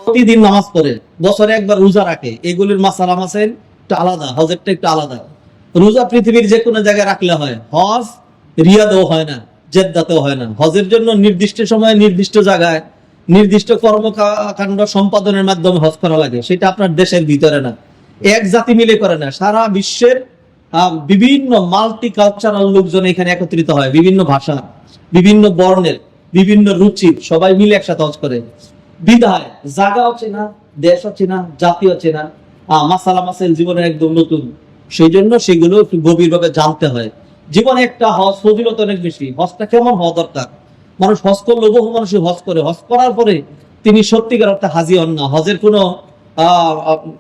প্রতিদিন নামাজ পড়ে, বছরে একবার রোজা রাখে, এগুলির মাসালা মাসাইল একটু আলাদা, হজেরটা একটু আলাদা। রোজা পৃথিবীর যে কোনো জায়গায় রাখলে হয়, হজ রিয়াদেও হয় না, জেদ্দাতেও হয় না। হজের জন্য নির্দিষ্ট সময়ে নির্দিষ্ট জায়গায় নির্দিষ্ট কর্মকাণ্ড সম্পাদনের মাধ্যমে হজ করা লাগে, সেটা আপনার দেশের ভিতরে না, এক জাতি মিলে করে না, সারা বিশ্বের বিভিন্ন মাল্টি কালচারাল লোকজন এখানে একত্রিত হয়, বিভিন্ন ভাষা, বিভিন্ন বর্ণের, বিভিন্ন রুচির, সবাই মিলে একসাথে হজ করে। বিধায় জায়গা হচ্ছে না, দেশ হচ্ছে না, জাতি হচ্ছে না, মাসালা মাসাইল জীবনের একদম নতুন, সেই জন্য সেগুলো একটু গভীরভাবে জানতে হয়। জীবনে একটা হজ ফজিলত অনেক বেশি। হজটা কেমন হওয়া দরকার? মানুষ হজ করলে, বহু মানুষই হজ করে, হজ করার পরে তিনি সত্যিকার অর্থে হাজি হন না।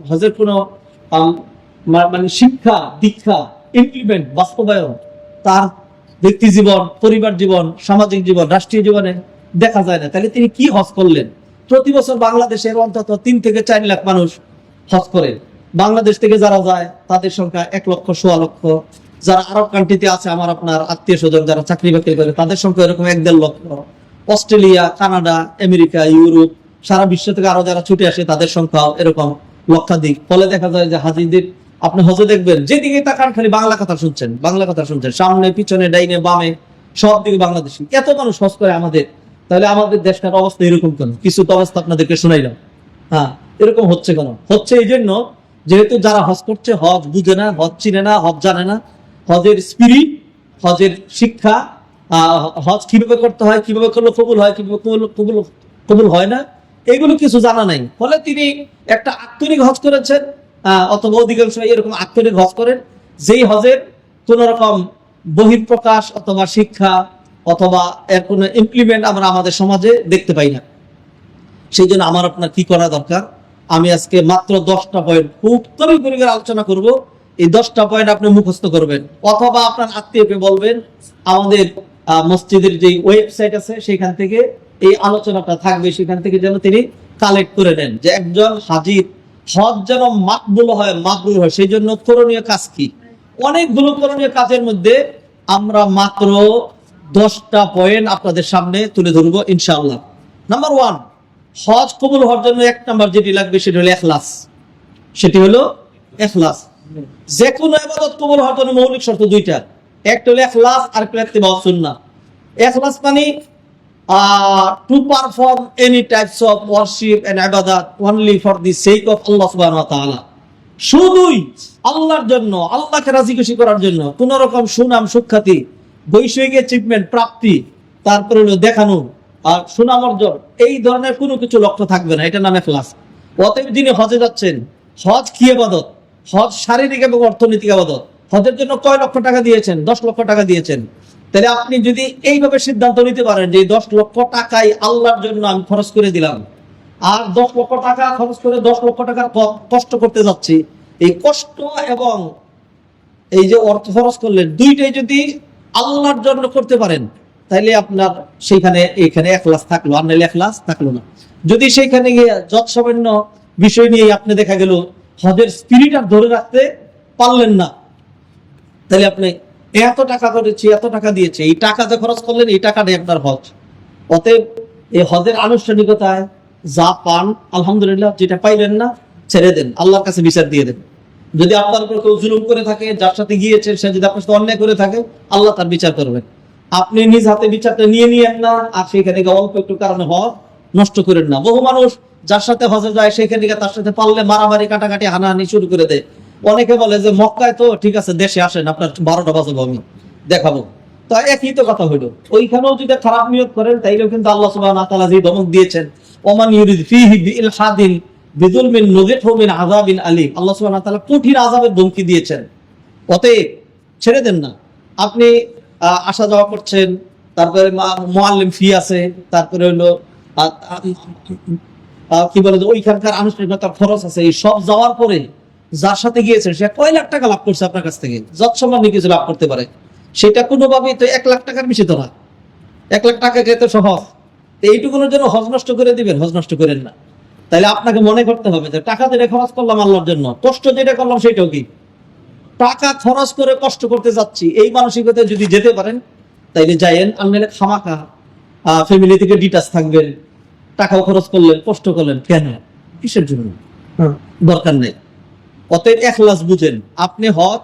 হজের কোনো মানে শিক্ষা দীক্ষা ইমপ্লিমেন্ট বাস্তবায়ন তার ব্যক্তি জীবন, পরিবার জীবন, সামাজিক জীবন, রাষ্ট্রীয় জীবনে দেখা যায় না। তাহলে তিনি কি হজ করলেন? প্রতি বছর বাংলাদেশের অন্তত 3 থেকে 4 লাখ মানুষ হজ করে। বাংলাদেশ থেকে যারা যায় তাদের সংখ্যা 1,00,000-1,15,00,000। যারা আরব কান্ট্রিতে আছে, আমার আপনার আত্মীয় স্বজন যারা চাকরি বাকরি করে, তাদের সংখ্যা এরকম 1-1.5 লক্ষ। অস্ট্রেলিয়া, কানাডা, আমেরিকা, ইউরোপ, সারা বিশ্ব থেকে আরো যারা ছুটে আসে তাদের সংখ্যাও এরকম লক্ষাধিক। ফলে দেখা যায় যে হাজিদের আপনি হজে দেখবেন যেদিকে তাকান খালি বাংলা কথা শুনছেন, বাংলা কথা শুনছেন, সামনে পিছনে ডাইনে বামে সব দিকে বাংলাদেশি। এত মানুষ হজ করে আমাদের, তাহলে আমাদের দেশটার অবস্থা এরকম কেন? কিছু তো অবস্থা আপনাদেরকে শোনাইলাম। এরকম হচ্ছে কেন? হচ্ছে এই জন্য, যেহেতু যারা হজ করছে হজ বুঝে না, হজ চিনে না, হজ জানে না, হজের স্পিরিট, হজের শিক্ষা, হজ কিভাবে করতে হয়, কিভাবে করলে কবুল হয়, কিভাবে কবুল হয় না, এগুলো কিছু জানা নাই। ফলে তিনি একটা আক্ষরিক হজ করেছেন, অথবা অধিকাংশ এরকম আক্ষরিক হজ করেন, যেই হজের কোন রকম বহিঃপ্রকাশ অথবা শিক্ষা অথবা এর কোন ইমপ্লিমেন্ট আমরা আমাদের সমাজে দেখতে পাই না। সেই জন্য আমার আপনার কি করা দরকার? আমি আজকে মাত্র 10টা পয়েন্ট খুব তরিগরি করে আলোচনা করব। এই 10টা পয়েন্ট আপনি মুখস্থ করবেন, অথবা আপনার আত্মীয়কে বলবেন, আমাদের মসজিদের যে ওয়েবসাইট আছে সেখান থেকে এই আলোচনাটা থাকবে, সেখান থেকে যেন তিনি কালেক্ট করে নেন, যে একজন হাজির হজ যেন মাকবুল হয়, মাকবুল হয়। সেই জন্য করণীয় কাজ কি? অনেকগুলো করণীয় কাজের মধ্যে আমরা মাত্র 10টা পয়েন্ট আপনাদের সামনে তুলে ধরবো ইনশাআল্লাহ। নাম্বার 1, হজ কবুল হওয়ার জন্য 1 নাম্বার যেটি লাগবে সেটি হলো ইখলাস। সেটি হলো ইখলাস। যে কোনো ইবাদত কবুল হওয়ার জন্য মৌলিক শর্ত 2টা, একটা হলো ইখলাস আর একটা ইত্তিবা সুন্নাহ। ইখলাস মানে to perform any types of worship and ibadat only for the sake of Allah subhanahu wa ta'ala, শুধুই আল্লাহর জন্য, আল্লাহকে রাজি খুশি করার জন্য। কোন রকম সুনাম সুখ্যাতি, বৈষয়িক অ্যাচিভমেন্ট প্রাপ্তি, তারপরে হলো দেখানো আর সুনাম অর্জন, এই ধরনের কোনো কিছু লক্ষ্য থাকবে না, এটা নাম ইখলাস। অতএব যিনি হজে যাচ্ছেন, হজ কি ইবাদত? হজ শারীরিক এবং অর্থনৈতিক ইবাদত। হজের জন্য কয় লক্ষ টাকা দিয়েছেন? 10 লক্ষ টাকা দিয়েছেন। তাহলে আপনি যদি এইভাবে সিদ্ধান্ত নিতে পারেন যে 10 লক্ষ টাকাই আল্লাহর জন্য আমি খরচ করে দিলাম, আর 10 লক্ষ টাকা খরচ করে 10 লক্ষ টাকার কষ্ট করতে যাচ্ছি, এই কষ্ট এবং এই যে অর্থ খরচ করলেন, দুইটাই যদি আল্লাহর জন্য করতে পারেন, তাহলে আপনার সেইখানে এখানে ইখলাস থাকলো, আর নাহলে ইখলাস থাকলো না। যদি সেইখানে গিয়ে যত সামান্য বিষয় নিয়ে আপনি দেখা গেল হজের স্পিরিট আর ধরে রাখতে পারলেন না, তাহলে আপনি এত টাকা করেছি, এত টাকা দিয়েছে, এই টাকা যে খরচ করলেন, এই টাকাটাই আপনার হজ। অতএব এই হজের আনুষ্ঠানিকতায় যা পান আলহামদুলিল্লাহ, যেটা পাইলেন না ছেড়ে দেন, আল্লাহর কাছে বিচার দিয়ে দেন। যদি আপনার উপর কেউ জুলুম করে থাকে, যার সাথে গিয়েছেন সে যদি আপনার সাথে অন্যায় করে থাকে, আল্লাহ তার বিচার করবেন। আপনি নিজ হাতে বিচারটা নিয়ে নিয়েন না, আর সেখানে অল্প একটু কারণে হজ নষ্ট করেন না। বহু মানুষ যার সাথে হজে যায় সেখানে তার সাথে পারলে মারামারি, কাটাকাটি, হানাহানি শুরু করে দেয়। অনেকে বলে যে মক্কায় তো ঠিক আছে, দেশে আসেন, আপনার 12টা বাজাবো, আমি দেখাবো। তো একই তো কথা হইলো, ওইখানেও যদি খারাপ নিয়ত করেন, তাইলেও কিন্তু আল্লাহ সুবহানাহু ওয়া তাআলা যে ধমক দিয়েছেন, ওমান ইউরিদ ফিহি বিইলহাদিন বিযুলমিন নুযিকহু মিন আযাবিন আলীম, আল্লাহ সুবহানাহু ওয়া তাআলা কঠিন আযাবের ধমকি দিয়েছেন। অতএব ছেড়ে দেন না। আপনি আসা যাওয়া করছেন, তারপরে মুআল্লিম ফি আছে, তারপরে হলো কি বলে যে ওইখানকার আনুষ্ঠানিকতার খরচ আছে, এই সব যাওয়ার পরে যার সাথে গিয়েছেন সে কয় লাখ টাকা লাভ করছে আপনার কাছ থেকে, যৎসামান্য কিছু লাভ করতে পারে, সেটা কোনোভাবেই তো 1 লাখ টাকার বেশি তো না। 1 লাখ টাকা যেতে সহজ, এইটুকুনের জন্য হজ নষ্ট করে দিবেন? হজ নষ্ট করেন না। তাহলে আপনাকে মনে করতে হবে যে টাকা যেটা খরচ করলাম আল্লাহর জন্য, কষ্ট যেটা করলাম সেটাও কি? টাকা খরচ করে কষ্ট করতে যাচ্ছি, এই মানসিকতায় যদি যেতে পারেন তাইলে যাইয়েন, আর নাহলে খামাখা ফ্যামিলি থেকে ডিটাচ থাকবেন, টাকাও খরচ করলেন, কষ্ট করলেন কেন? কিসের জন্য? দরকার নেই। অতএব ইখলাস বুঝেন, আপনি হজ,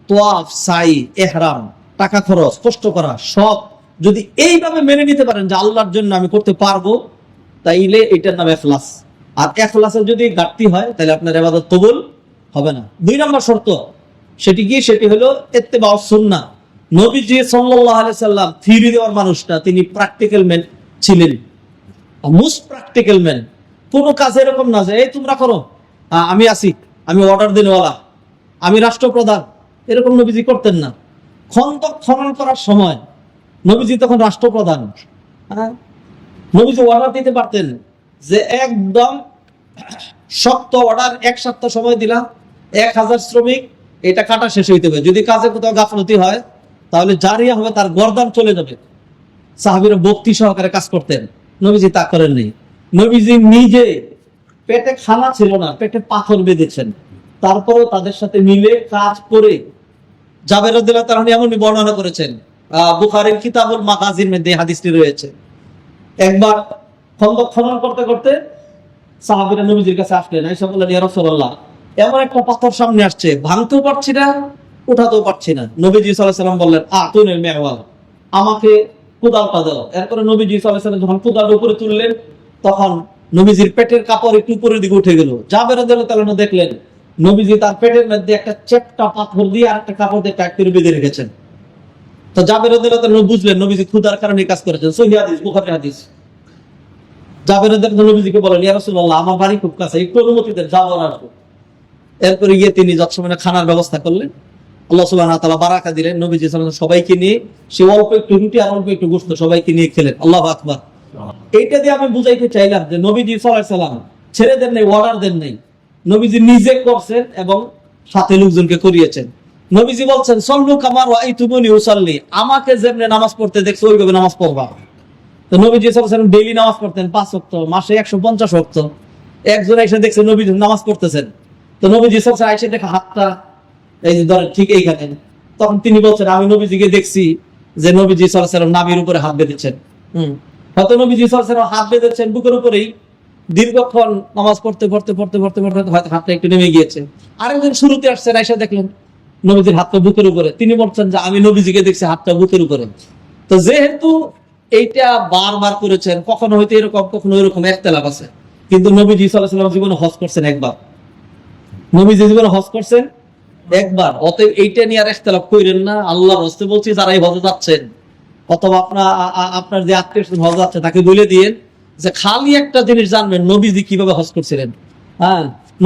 তোয়াফ, সাই, ইহরাম, টাকা খরচ, কষ্ট করা সব যদি এইভাবে মেনে নিতে পারেন যে আল্লাহর জন্য আমি করতে পারবো, তাইলে এটার নাম ইখলাস। আর ইখলাসের যদি ঘাটতি হয় তাহলে আপনার ইবাদত কবুল হবে না। 2 নম্বর শর্ত সেটি কি? সেটি হলো ইত্তেবা সুন্নাহ। নবীজি সাল্লাল্লাহু আলাইহি সাল্লাম থিওরি দেওয়ার মানুষটা, তিনি প্র্যাকটিক্যাল ম্যান ছিলেন, মোস্ট প্র্যাকটিক্যাল ম্যান। কোন কাজ এরকম না যে এই তোমরা করো, আমি আছি, আমি অর্ডার দিনওয়ালা, আমি রাষ্ট্রপ্রধান, এরকম নবীজি করতেন না। খন্দক খনন করার সময় নবীজি তখন রাষ্ট্রপ্রধান, নবীজি অর্ডার দিতে পারতেন যে একদম শক্ত অর্ডার, 1 সপ্তাহ সময় দিলাম, 1000 শ্রমিক, এটা কাটা শেষ হইতে হবে। যদি কাজে কোথাও গাফলতি হয় তাহলে জারিয়া হবে, তার গর্দান চলে যাবে। সাহাবীরা ভক্তি সহকারে কাজ করতেন, নবীজি তা করেননি। নবীজি নিজে পেটে খানা ছিল না, পেটে পাথর বেঁধেছেন, তারপরেও তাদের সাথে মিলে কাজ করে। জাবের রাদিয়াল্লাহু তাআলা এমনই বর্ণনা করেছেন, বুখারীর কিতাবুল মাগাজির মধ্যে হাদিসটি রয়েছে। একবার খন্দক খনন করতে করতে সাহাবীরা নবীজির কাছে আসলেন, এসে বললেন, ইয়া রাসূলুল্লাহ, এমন একটা পাথর সামনে আসছে, ভাঙতেও পারছি না, উঠাতেও পারছি না। নবীজি সাল্লাল্লাহু আলাইহি ওয়াসাল্লাম বললেন, আতুনিল মিওয়াল, আমাকে কোদালটা দাও। এরপরে নবীজি সাল্লাল্লাহু আলাইহি ওয়াসাল্লাম যখন কোদালটা উপরে তুললেন, তখন নবীজির পেটের কাপড় একটু উপরের দিকে উঠে গেল। জাবের রাদিয়াল্লাহু তাআলা দেখলেন নবীজি তার পেটের মধ্যে একটা চ্যাপ্টা পাথর দিয়ে আরেকটা কাপড় দিয়ে টাক করে বেঁধে রেখেছেন। তো জাবের রাদিয়াল্লাহু তাআলা বুঝলেন নবীজি ক্ষুধার কারণে কাজ করেছেন। সহিহ হাদিস, বুখারী হাদিস। জাবের রাদিয়াল্লাহু তাআলা নবীজিকে বলেন, ইয়া রাসূলুল্লাহ, আমার বাড়ি খুব কাছে, একটু অনুমতি দেন, যাবো আর আসবো। এরপরে গিয়ে তিনি যৎসময় খানার ব্যবস্থা করলেন, আল্লাহ সুবহানাহু ওয়া তাআলা বারাকা দিলেন। নবীজি সাল্লাল্লাহু আলাইহি ওয়াসাল্লাম সবাইকে নিয়ে, সে অল্প একটু রুটি আর অল্প একটু গোশত সবাইকে নিয়ে খেলেন। আল্লাহু আকবার। এইটা দিয়ে আমি বুঝাইতে চাইলাম যে নবীজি সাল্লাল্লাহু আলাইহি ওয়াসাল্লাম ছেড়ে দেন নাই, অর্ডার দেন নাই, নবীজি নিজে করছেন এবং সাথে লোকজনকে করিয়েছেন। নবীজি বলছেন, সল্লু কামা রাআইতুমুনি উসাল্লি, আমাকে যেমনে নামাজ পড়তে দেখছো ওইভাবে নামাজ পড়বা। তো নবীজি সাল্লাল্লাহু আলাইহি ওয়াসাল্লাম ডেইলি নামাজ পড়তেন 5 ওয়াক্ত, মাসে 150 ওয়াক্ত। একজন এসে দেখছে নবীজি নামাজ পড়তেছেন, তো নবীজি সাল্লাল্লাহু আলাইহি ওয়াসাল্লাম এসে দেখা হাতটা এই যে ধরেন ঠিক এইখানে। তখন তিনি বলছেন, আমি নবীজিকে দেখছি যে নবীজি সাল্লাল্লাহু আলাইহি ওয়াসাল্লাম নাভির উপরে হাত বেঁধেছেন। হয়তো নবীজি সাল্লাল্লাহু আলাইহি ওয়াসাল্লাম হাত বেঁধেছেন বুকের উপরেই, দীর্ঘক্ষণ নামাজ পড়তে পড়তে পড়তে পড়তে পড়তে হয়তো হাতটা একটু নেমে গিয়েছে। আরেকজন শুরুতে আসছেন, এসে দেখলেন নবীজির হাতটা বুকের উপরে, তিনি বলছেন যে আমি নবীজিকে দেখছি হাতটা বুকের উপরে। তো যেহেতু এইটা বারবার করেছেন, কখনো হয়তো এরকম কখনো এরকম ইখতিলাফ আছে, কিন্তু নবীজি সাল্লাল্লাহু আলাইহি ওয়াসাল্লাম জীবনে হজ করছেন একবার, নবীজি জীবনে হজ করছেন একবার। অতএব এইটা নিয়ে আর ইখতিলাফ কইরেন না। আল্লাহর রাস্তে বলছি, যারা এই হজে যাচ্ছেন অথবা আপনার যে আত্মীয় হজ যাচ্ছে তাকে বলে দিয়েন যে খালি একটা জিনিস জানবেন, নবীজি কিভাবে হজ করছিলেন।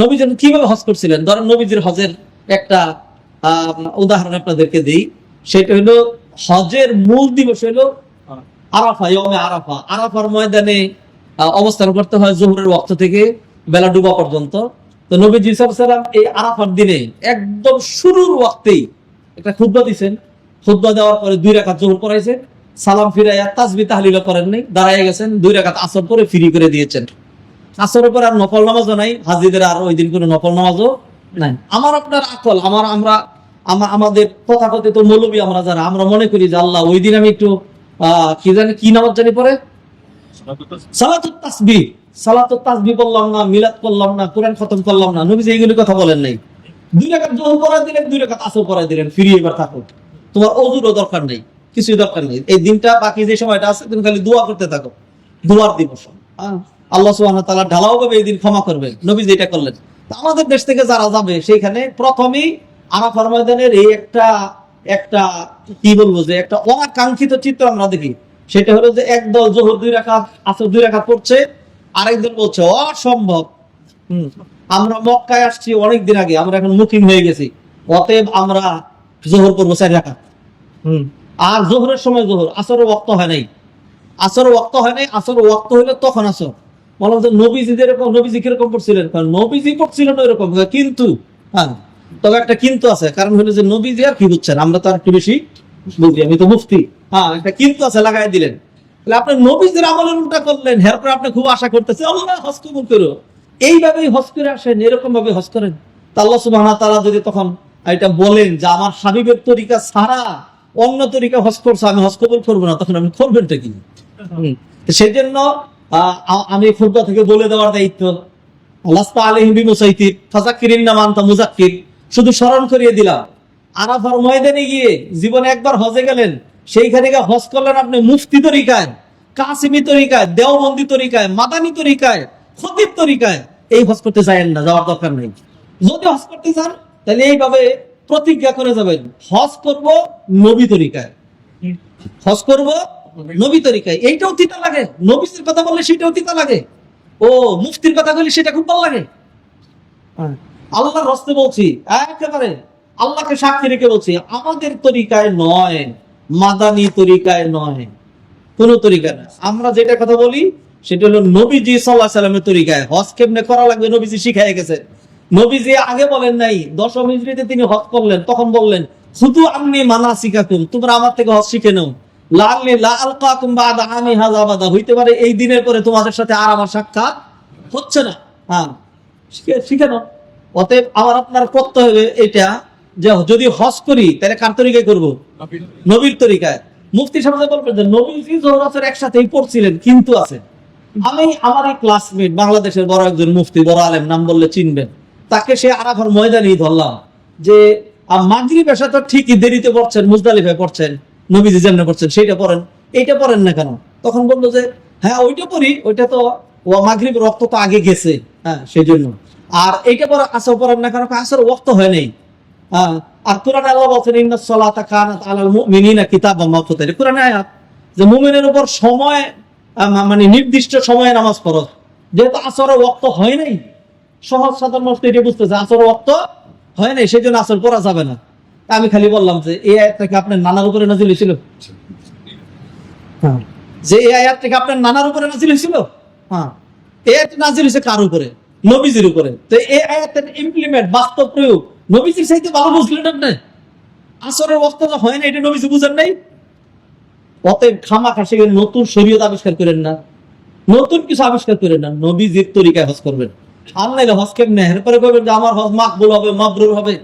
নবীজি কিভাবে হজ করছিলেন, ধরেন নবীজির হজের একটা উদাহরণ আপনাদেরকে দিই। সেটা হলো হজের মূল দিবস হলো আরাফা, ইয়মে আরাফা। আরাফার ময়দানে অবস্থান করতে হয় জোহরের ওয়াক্ত থেকে বেলা ডুবা পর্যন্ত। তো নবীজি সাল্লাল্লাহু আলাইহি ওয়াসাল্লাম এই আরাফার দিনে একদম শুরুর ওয়াক্তেই একটা খুতবা দিয়েছেন। খুতবা দেওয়ার পরে 2 রাকাত যোহর পড়াইছেন, সালাম ফিরাইয়া তাসবিহ তাহলিল করেন নাই, দাঁড়ায় গেছেন, 2 রাকাত আসর পরে ফ্রি করে দিয়েছেন। আসরের পর আর নফল নামাজও নাই, হাজিদের আর ওই দিন কোনো নফল নামাজও নাই। আমার আপনার আকল, আমাদের তথাকথিত মৌলবী আমরা যারা, আমরা মনে করি যে আল্লাহ ওই দিন আমি একটু কি নামাজ জানি পরে সালাতুত তাসবিহ, সালাতুত তাসবিহ বললাম না, মিলাদ করলাম না, কোরআন খতম করলাম না। নবীজি এইগুলি কথা বলেন নাই। 2 রাকাত যোহর পড়াই দিলেন, 2 রাকাত আসর পড়াই দিলেন, ফ্রি এবার থাকো, তোমার ওযুরও দরকার নেই, কিছুই দরকার নেই। এই দিনটা বাকি যে সময়টা আছে তুমি খালি দোয়া করতে থাকো, দোয়ার দিবস। আল্লাহ সুবহানাহু ওয়া তাআলা ঢালাও ভাবে এই দিন ক্ষমা করবে, নবীজি এটা করলেন। আমাদের দেশ থেকে যারা যাবে সেইখানে প্রথমেই আরাফার ময়দানের এই একটা কি বলবো যে একটা অনাকাঙ্ক্ষিত চিত্র আমরা দেখি। সেটা হলো যে একদল যোহর 2 রাকাত, আসর 2 রাকাত পড়ছে, আরেকদল বলছে অসম্ভব, আমরা মক্কায় আসছি অনেকদিন আগে, আমরা এখন মুকিম হয়ে গেছি, অতএব আমরা যোহর পড়বো 4 রাকাত। আর যোহরের সময় যোহর, আসরের ওয়াক্ত হয় নাই, আসরের ওয়াক্ত হয় নাই, আসরের ওয়াক্ত হইলে তখন আসর। বললাম যে নবীজি যেরকম, নবীজি কিরকম পড়ছিলেন, কারণ নবীজি পড়ছিলেন এরকম, কিন্তু তবে একটা কিন্তু আছে, কারণ হলো যে নবীজি আর কি বুঝছেন, আমরা তো আর একটু বেশি বুঝি, আমি তো মুফতি। একটা কিন্তু আছে, লাগাই দিলেন। তাহলে আপনি নবীজির আমলের উল্টা করলেন, এরপর আপনি খুব আশা করতেছেন আল্লাহ হজ কবুল করো, এইভাবেই হজ করে আসেন, এরকম ভাবে হজ করেন। তা আল্লাহ সুবহানাহু ওয়া তাআলা যদি তখন এটা বলেন যে আমার হাবিবের তরিকা ছাড়া অন্য তরিকা হজ করছে, আমি হজ কবুল করবো না, তখন আপনি করবেনটা কি? সেই জন্য আমি খুতবা থেকে বলে দেওয়ার দায়িত্ব লাস্তা আলাইহিম বিমুসাইতির ফাযাক্কির ইন্নামা আনতা মুযাক্কির, শুধু স্মরণ করিয়ে দিলাম। আরাফার ময়দানে গিয়ে জীবনে একবার হজে গেলেন, সেইখানে গিয়ে হজ করলেন আপনি মুফতি তরিকায়, কাসিমি তরিকায়, দেওবন্দি তরিকায়, মাদানী তরিকায়, খতিব তরিকায়। এই হজ করতে চাইেন না, যাওয়ার দরকার নেই। যদি হজ করতে চান তাহলে এইভাবে প্রতিজ্ঞা করে যাবেন, হজ করব নবী তরিকায়, হজ করব নবী তরিকায়। এইটাও তিতা লাগে, নবীর কথা বললে সেটাও তিতা লাগে, ও মুফতির কথা বললে সেটা খুব ভালো লাগে। আল্লাহর হস্তে বলছি, একেবারে আল্লাহকে সাক্ষী রেখে বলছি, আমাদের তরিকায় নয়, মাদানী তরিকায় নয়, কোন তরিকা না। আমরা যেটা কথা বলি সেটা হলো নবীজি সাল্লাল্লাহু আলাইহি সাল্লামের তরিকায়। হজ কেমনে করা লাগবে নবীজি শিখাই গেছে। নবীজি আগে বলেন নাই, 10ম হিজরিতে তিনি হজ করলেন, তখন বললেন শুধু আন্নী মানাসিকাকুম, তোমরা আমার থেকে হজ শিখে নাও, লাআল্লি লা আলকাকুম বাদা আমি হাযা আবাদা, হইতে পারে এই দিনের পরে তোমাদের সাথে আর আমার সাক্ষাৎ হচ্ছে না। হ্যাঁ, শিখে নাও। অতএব আমার আপনার করতে হবে এটা, যে যদি হজ করি তাহলে কার তরিকায় করব? নবীর তরিকায়। মুফতি সাহেব বলবেন যে নবীজি জোহরাতের একসাথেই পড়ছিলেন, কিন্তু আছে। আমি আমার এই ক্লাসমেট বাংলাদেশের বড় একজন মুফতি, বড় আলেম, নাম বললে চিনবেন, তাকে সে আরাফার ময়দানেই ধরলাম যে মাগরিব এসা তো ঠিকই দেরিতে পড়ছেন, মুজদালিফায় পড়ছেন, নবীজি যেমনে পড়ছেন সেইটা পড়েন, এইটা পড়েন না কেন? তখন বললো যে হ্যাঁ ওইটা পড়ি, ওইটা তো মাগরিব রক্ত তো আগে গেছে, হ্যাঁ সেই জন্য। আর এইটা পরে আসর পড়েন না কেন? আসর ওয়াক্ত হয় নাই। আর কোরআনে আল্লাহ বলছেন ইন্নাস সালাতা কানাত আলাল মুমিনিনা কিতাবাম মাওকুতা, কোরআনে আয়াত যে মুমিনের উপর সময়, মানে নির্দিষ্ট সময়ে নামাজ ফরজ। যেহেতু আসরের ওয়াক্ত হয় নাই, সহজ সাধারণ মানুষ এটা বুঝতেছে আসরের ওয়াক্ত হয় নাই, সেই জন্য আসর পড়া যাবে না। আমি খালি বললাম যে এই আয়াত থেকে আপনার নানার উপরে নাজিল হয়েছিল, যে এই আয়াত থেকে আপনার নানার উপরে নাজিল হয়েছিল। হ্যাঁ, এই আয়াত নাজিল হয়েছে কার উপরে? নবীজির উপরে। তো এই আয়াতের ইমপ্লিমেন্ট, বাস্তব প্রয়োগ নবীজির চাইতে ভালো বুঝলেন আপনি। আসরের ওয়াক্ত হয় না, এটা নবীজি বুঝেন নাই। অতএব খামাখা সেখানে নতুন শরীয়ত আবিষ্কার করেন না, নতুন কিছু আবিষ্কার করেন না, নবীজির তরিকায় হজ করবেন। আর নাইলে হজ কেমনে? এরপরে করবেন যে আমার হজ মাকবুল হবে, মাবরুর হবে।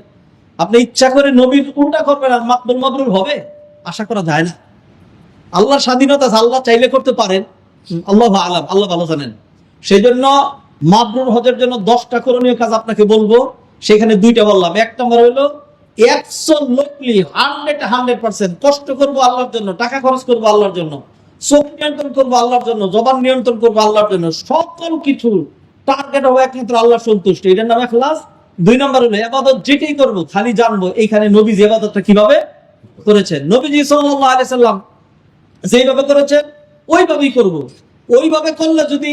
আপনি ইচ্ছা করে নবীর উল্টা করবেন আর মাকবুল মাবরুর হবে? আশা করা যায় না। আল্লাহর স্বাধীনতা আছে, আল্লাহ চাইলে করতে পারেন, আল্লাহ আলাম, আল্লাহ ভালো জানেন। সেই জন্য মাবরুর হজের জন্য 10টা করণীয় কাজ আপনাকে বলবো, সেখানে 2টা বললাম। 1 নম্বর হলো 100% কষ্ট করবো আল্লাহর জন্য, টাকা খরচ করবো আল্লাহর জন্য, চোখ নিয়ন্ত্রণ করবো আল্লাহর জন্য, জবান নিয়ন্ত্রণ করবো আল্লাহর জন্য, সকল কিছু টার্গেট হবে একমাত্র আল্লাহর সন্তুষ্টি, এটার নাম ইখলাস। 2 নম্বর হলো ইবাদত যেটাই করবো খালি জানবো এইখানে নবীজি ইবাদতটা কিভাবে করেছেন। নবীজি সাল্লাল্লাহু আলাইহি সাল্লাম যেইভাবে করেছেন ওইভাবেই করবো। ওইভাবে করলে যদি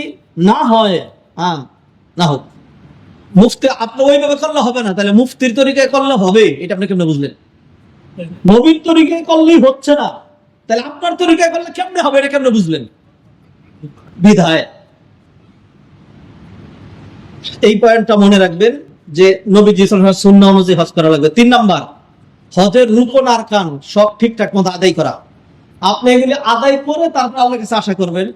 না হয়, না হোক, মুফতি আপনি ওইভাবে করলে হবে না, তাহলে মুফতির তরিকায় করলে হবে, এটা আপনি কেমনে বুঝলেন? নবীর তরিকায় করলেই হচ্ছে না, তাহলে আপনার তরিকায় করলে কেমনে হবে, এটা কেমনে বুঝলেন? বিধায় এই পয়েন্টটা মনে রাখবেন যে নবীজি সাল্লাল্লাহু আলাইহি ওয়াসাল্লাম সুন্নাহ অনুযায়ী হজ করা লাগবে। 3 নাম্বার, হজের রুকন আরকান সব ঠিকঠাক মতো আদায় করা। আপনি এগুলি আদায় করে তারপর আল্লাহর কাছে আশা করবেন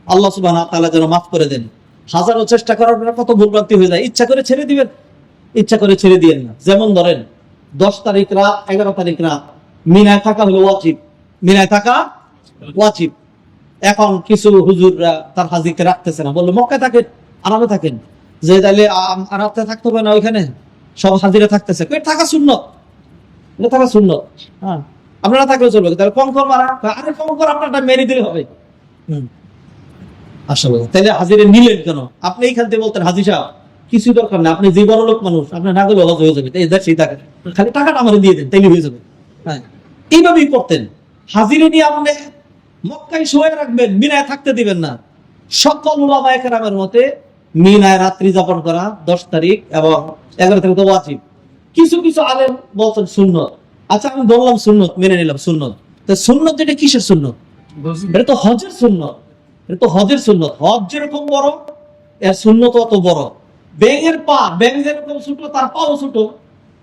আল্লাহ সুবহানাহু ওয়া তাআলা যেন মাফ করে দেন। হাজারো চেষ্টা করার পর কত ভুলভ্রান্তি হয়ে যায়, ইচ্ছা করে ছেড়ে দিবেন, ইচ্ছা করে ছেড়ে দিয়েন না। যেমন ধরেন 10 তারিখ রাত, 11 তারিখ রাত মিনায় থাকা হলো ওয়াজিব, মিনায় থাকা ওয়াজিব। এখন কিছু হুজুররা তার হাজিকে রাখতেছে না, বললো মক্কায় থাকেন, আরামে থাকেন, যে তাইলে রাতে থাকতে হবে না, ওইখানে সব হাজিরা থাকতেছে, থাকা সুন্নত, এটা থাকা সুন্নত। হ্যাঁ, আপনারা থাকলে চলবে, তাহলে কঙ্কর মারা, আরে কঙ্কর আপনারটা মেরে দিলে হবে। আসলে তাহলে হাজিরে নিলেন কেন? আপনি এইখান থেকে বলতেন হাজি সাহেব কিছু দরকার না, আপনি যে বড় লোক মানুষ, আপনার না গেলে হজ হয়ে যাবে, সেই টাকা খালি টাকাটা আমার দিয়ে দেন, তাইলে হয়ে যাবে। হ্যাঁ, এইভাবেই করতেন। হাজিরে নিয়ে আপনি মক্কায় শুয়ে রাখবেন, মিনায় থাকতে দিবেন না। সকল উলামায়ে কেরামের মতে মিনায় রাত্রি যাপন করা 10 তারিখ এবং 11 তারিখ তো ওয়াজিব। কিছু কিছু আলেম বলছেন সুন্নত। আচ্ছা, আমি বললাম সুন্নত, মেনে নিলাম সুন্নত। তো সুন্নত যেটা কিসের সুন্নত? এটা তো হজের সুন্নত, এটা তো হজের সুন্নত। হজ যেরকম বড়, এর সুন্নত অত বড়। ব্যাঙের পা, ব্যাঙ যেরকম ছোট তার পাও ছোট,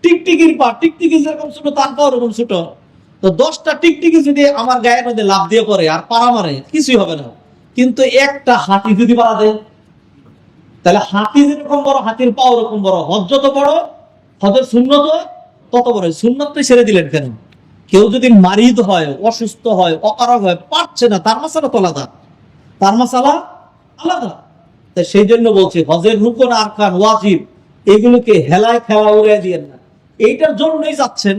টিকটিকির পা, টিকটিকি যেরকম ছোট তার পাও এরকম ছোট। তো 10টা টিকটিকি যদি আমার গায়ের মধ্যে লাফ দিয়ে পড়ে আর পাড়া মারে, কিছুই হবে না। কিন্তু একটা হাতি যদি পাড়া দেয়, তাহলে হাতি যেরকম বড়, হাতির পাও ওরকম বড়। হজ যত বড়, হজের সুন্নত তত বড়। সুন্নতই ছেড়ে দিলেন কেন? কেউ যদি মারিদ হয়, অসুস্থ হয়, অকারক হয়, পারছে না, তার মাসালা তো আলাদা, তার মাসালা আলাদা। তাই সেই জন্য বলছি হজের রুকন আরকান ওয়াজিব এগুলোকে হেলায় খেলা উড়িয়ে দিয়েন না। এইটার জন্যই যাচ্ছেন,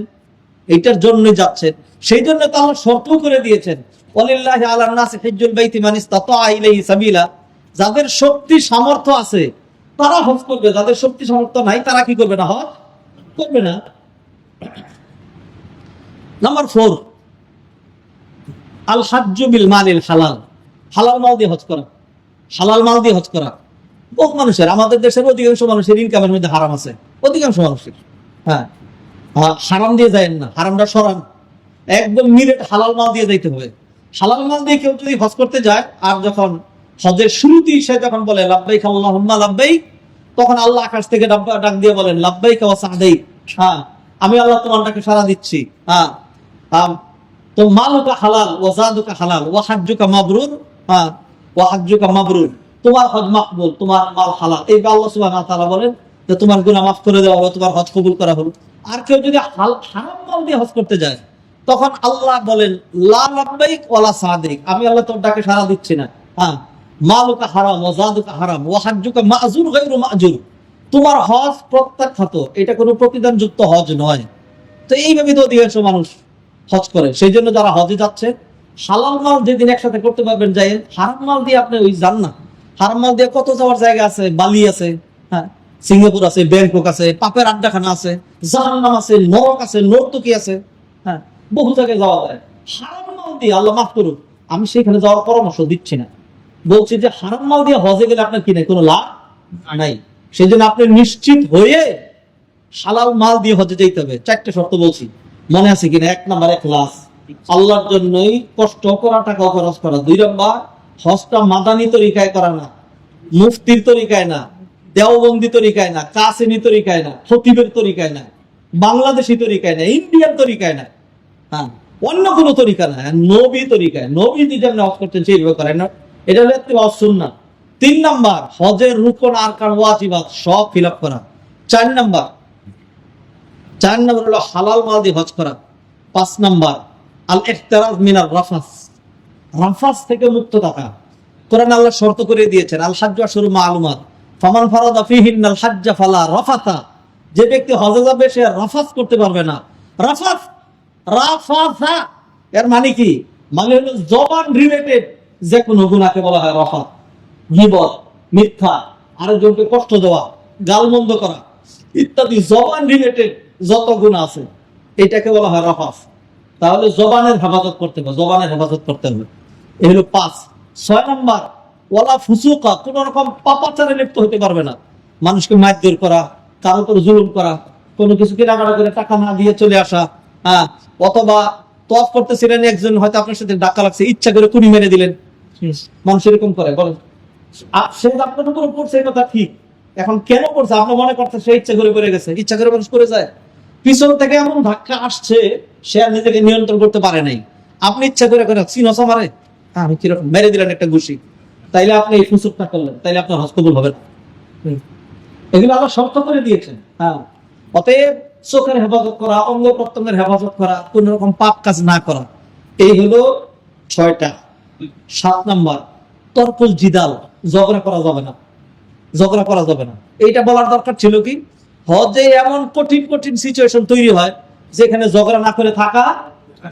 এইটার জন্যই যাচ্ছেন। সেই জন্য তো আল্লাহ শর্ত করে দিয়েছেন, ওয়ালিল্লাহি আলান নাসি হিজ্জুল বাইতি মান ইসতাতা ইলাইহি সাবিলা। যাদের শক্তি সামর্থ্য আছে তারা হজ করবে, যাদের শক্তি সামর্থ্য নাই তারা কি করবে না? হজ করবে না। নাম্বার 4, আল হাজ্জু বিল মালিল হালাল। হালাল মাল দিয়ে হজ করা, হালাল মাল দিয়ে হজ করা। বহু মানুষের, আমাদের দেশের অধিকাংশ মানুষের ইনকামের মধ্যে হারাম আছে, অধিকাংশ মানুষের। হ্যাঁ, হারাম দিয়ে যায় না, হারামটা সরান, একদম নিরেট হালাল মাল দিয়ে যাইতে হবে। হালাল মাল দিয়ে কেউ যদি হজ করতে যায়, আর যখন হজের শুরুতেই সে যখন বলে লাব্বাইক আল্লাহুম্মা লাব্বাইক, তখন আল্লাহ আকাশ থেকে ডাক দিয়ে বলেন লাব্বাইক ওয়া সা'দাইক। হ্যাঁ, আমি আল্লাহ তোমার ডাকে সাড়া দিচ্ছি। হ্যাঁ, তো মালুকা হালাল ওয়া যাদুকা হালাল ওয়া হাজ্জুকা মাবরুর। হ্যাঁ, ওয়া হাজ্জুকা মাবরুর, তোমার হজ মাকবুল, তোমার মাল হালাল। এই আল্লাহ সুবহানাহু ওয়া তাআলা বলেন যে তোমার গুনাহ মাফ করে দেওয়া হলো, তোমার হজ কবুল করা হলো। আর কেউ যদি হারাম মাল দিয়ে হজ করতে যায়, তখন আল্লাহ বলেন লা লাব্বাইক ওয়ালা সাদিক, আমি আল্লাহ তোর ডাকে সাড়া দিচ্ছি না। হ্যাঁ, মালুকা হারাম ওয়া যাদুকা হারাম ওয়া হাজ্জুকা মা'জুর গায়রু মা'জুর, তোমার হজ প্রত্যাখ্যাত, এটা কোনো প্রতিদানযুক্ত হজ নয়। তো এইভাবে তো অধিকাংশ মানুষ হজ করে। সেই জন্য যারা হজে যাচ্ছে, হালাল মাল যেদিন একসাথে করতে পারবেন যাই, হারাম মাল দিয়ে আপনি ওই যান না। হারাম মাল দিয়ে কত যাওয়ার জায়গা আছে, বালি আছে, হ্যাঁ, সিঙ্গাপুর আছে, ব্যাংকক আছে, পাপের আড্ডাখানা আছে, জাহান্নাম আছে, নরক আছে, নর্তকী আছে। হ্যাঁ, বহু জায়গায় যাওয়া যায়। হারাম মাল দিয়ে, আল্লাহ মাফ করুন, আমি সেখানে যাওয়ার পরামর্শ দিচ্ছি না, বলছি যে হারাম মাল দিয়ে হজে গেলে আপনার কি নাই, কোনো লাভ নাই। সেই জন্য আপনি নিশ্চিত হয়ে হালাল মাল দিয়ে হজে যেতে হবে। 4টে শর্ত বলছি, মনে আছে কিনা? 1 নাম্বার ইখলাস, আল্লাহর জন্যই কষ্ট করা, টাকা খরচ করা। 2 নাম্বার, হজটা মাদানী তরিকায় করা না, মুফতির তরিকায় না, দেওবন্দি তরিকায় না, কাসেমি তরিকায় না, খতিবের তরিকায় না, বাংলাদেশি তরিকায় না, ইন্ডিয়ান তরিকায় না, হ্যাঁ, অন্য কোনো তরিকা না, নবী তরিকায়। নবী যেমন হজ করতেন সেইভাবে করেন না, এটা হলো সুন্নাহ। 3 নাম্বার, হজের রুকন আরকান ওয়াজিবাত সব ফিল আপ করা। 4 নাম্বার হলো হালাল মাল দিয়ে হজ করা। 5 নাম্বার, আল ইহতিরাজ মিনার রাফাস, রাফাস থেকে মুক্ত থাকা। কোরআন আল্লাহ শর্ত করে দিয়েছেন, আল হাজ্জু আশহুরুম মা'লুমাত, ফামান ফারাদা ফীহিন্নাল হাজ্জা ফালা রাফাতা, যে ব্যক্তি হজে যাবে সে রাফাস করতে পারবে না। রাফাস, রাফাসা এর মানে কি? মানে হলো জবান রিলেটেড যে কোনো গুনাহকে বলা হয় রাফাস। গীবত, মিথ্যা, আরেকজনকে কষ্ট দেওয়া, গালমন্দ করা ইত্যাদি জবান রিলেটেড যত গুনাহ আছে এটাকে বলা হয় রাফাস। তাহলে জবানের হেফাজত করতে হবে, জবানের হেফাজত করতে হবে। এই হলো 5। 6 নাম্বার, ওয়ালা ফুসুকা, কোন রকম পাপাচারে লিপ্ত হতে পারবে না। মানুষকে মারধর করা, কারো উপর জুলুম করা, কোনো কিছু কেনাকাটা করে টাকা না দিয়ে চলে আসা, হ্যাঁ, অথবা তওয়াফ করতেছিলেন, একজন হয়তো আপনার সাথে ধাক্কা লাগছে, ইচ্ছা করে কুনি মেরে দিলেন। মানুষ এরকম করে, বলেন সে আপনার উপর পড়ছে, এই কথা ঠিক। এখন কেন করছে? আপনি মনে করছেন সে ইচ্ছা করে করে গেছে, ইচ্ছা করে মানুষ করে যায়। পিছন থেকে এমন ধাক্কা আসছে, সে আর নিজেকে নিয়ন্ত্রণ করতে পারে নাই। আপনি ইচ্ছা করে করে চিনস আমারে, আমি কিরকম মেরে দিলেন একটা ঘুষি, তাইলে আপনি এই ফুসুকটা করলেন, তাইলে আপনার হজ কবুল হবে না। এগুলো আল্লাহ শর্ত করে দিয়েছেন। হ্যাঁ, অতএব চোখের হেফাজত করা, অঙ্গ প্রত্যঙ্গের হেফাজত করা, কোন রকম পাপ কাজ না করা, এই হলো 6টা। 7 নাম্বার, তর্কুল জিদাল, ঝগড়া করা যাবে না, ঝগড়া করা যাবে না। এইটা বলার দরকার ছিল কি, হজে এমন কঠিন কঠিন সিচুয়েশন তৈরি হয় যেখানে ঝগড়া না করে থাকা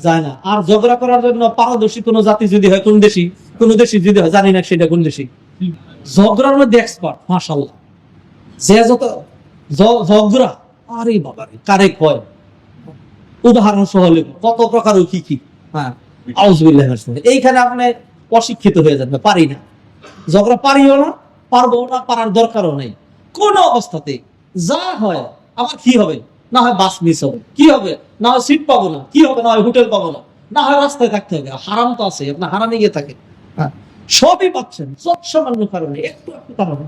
যায় না। আর ঝগড়া করার জন্য পারদর্শী কোন জাতি যদি হয়, কোন দেশি যদি হয়, জানি না সেটা কোন দেশি, ঝগড়ার মধ্যে এক্সপার্ট, মাশাআল্লাহ। যে যত ঝগড়া, আরে বাবা কারে কয়, উদাহরণ সহ কত প্রকার কি কি। হ্যাঁ, আউযুবিল্লাহি মিনাশ শাইতানির। এইখানে আপনি অশিক্ষিত হয়ে যাবে, পারি না ঝগড়া, পারিও না, পারবো না, পারার দরকারও নেই কোন অবস্থাতে। যা হয় আমার কি হবে, না হয় বাস মিস হবে, কি হবে, না হয় সিট পাবো না, কি হবে, না হয় হোটেল পাবো না, না হয় রাস্তায় থাকতে হবে। হারাম তো আছে, আপনার হারামে গিয়ে থাকে। হ্যাঁ, সবই পাচ্ছেন, সব সামান্য কারণে একটু একটু কারণে।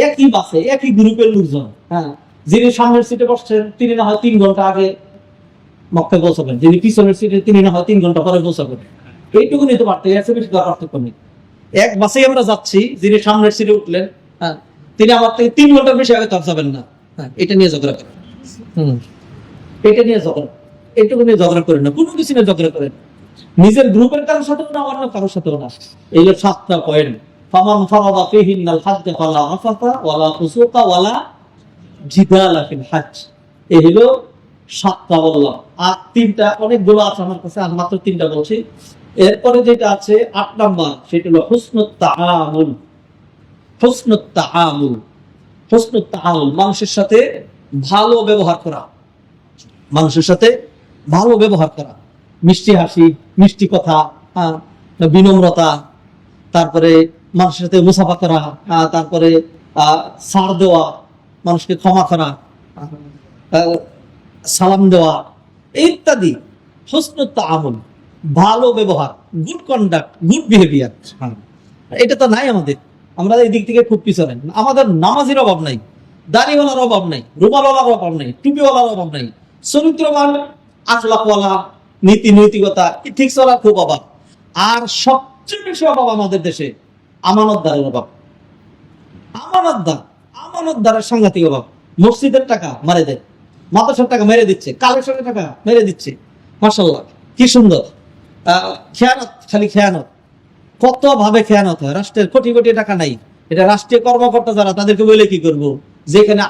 একই বাসে, একই গ্রুপের লোকজন, হ্যাঁ, যিনি সামনের সিটে বসছেন তিনি না হয় 3 ঘন্টা আগে মক্কায় পৌঁছাবেন, যিনি পিছনের সিটে তিনি না হয় 3 ঘন্টা পরে পৌঁছাবেন। এইটুকু নিতে পারতে, এর চেয়ে বেশি পার্থক্য নেই। এক বাসেই আমরা যাচ্ছি, যিনি সামনের সিটে উঠলেন, হ্যাঁ, তিনি আমার থেকে 3 ঘন্টার বেশি আগে তর যাবেন না। হ্যাঁ, এটা নিয়ে ঝগড়া করেন, এটা নিয়ে ঝগড়া, এইটুকু নিয়ে ঝগড়া করেন না, কোনো কিছু নিয়ে ঝগড়া করেন, নিজের গ্রুপের কারোর সাথেও না, অন্য কারোর সাথেও না। এই 7টা পয়েন্ট, ফামান ফারাদা ফীহিন্নাল হাজ্জ ফালা রাফাতা ওয়ালা ফুসুকা ওয়ালা জিদালা ফিল হজ্জ। এই হলো 7টা বললাম, আর 3টা অনেকগুলো আছে আমার কাছে, আর মাত্র 3টা বলছি। এরপরে যেটা আছে 8 নাম্বার, সেটা হলো হুসনুত তাআমুল। হুসনুত তাআমুল, হুসনুত তাআমুল, মানুষের সাথে ভালো ব্যবহার করা, মানুষের সাথে ভালো ব্যবহার করা, মিষ্টি হাসি, মিষ্টি কথা, বিনম্রতা, তারপরে মানুষের সাথে মুসাফা করা, তারপরে ছাড় দেওয়া, মানুষকে ক্ষমা করা, সালাম দেওয়া ইত্যাদি। হুসনুত তাআমুল, ভালো ব্যবহার, গুড কন্ডাক্ট, গুড বিহেভিয়ার। এটা তো নাই আমাদের, আমরা এই দিক থেকে খুব পিছনে। আমাদের নামাজের অভাব নাই, দাড়িওয়ালার অভাব নাই, রুমালওয়ালার অভাব নাই, টুপিওয়ালার অভাব নাই, চরিত্রবান আখলাকওয়ালা, নীতি নৈতিকতা ঠিক চলার খুব অভাব। আর সবচেয়ে বেশি অভাব আমাদের দেশে আমানতদারের অভাব। আমানতদারের সাংঘাতিক অভাব। মসজিদের টাকা মারে দেয়, মাদ্রাসার টাকা মেরে দিচ্ছে, কালেকশনের টাকা মেরে দিচ্ছে। মাশাআল্লাহ, কি সুন্দর। খেয়ানত, খালি খেয়ানত, কত ভাবে খেয়ানত হয়। রাষ্ট্রের কোটি কোটি টাকা নাই, এটা রাষ্ট্রীয় কর্মকর্তা যারা, তাদেরকে বলে কি করবো? যেখানে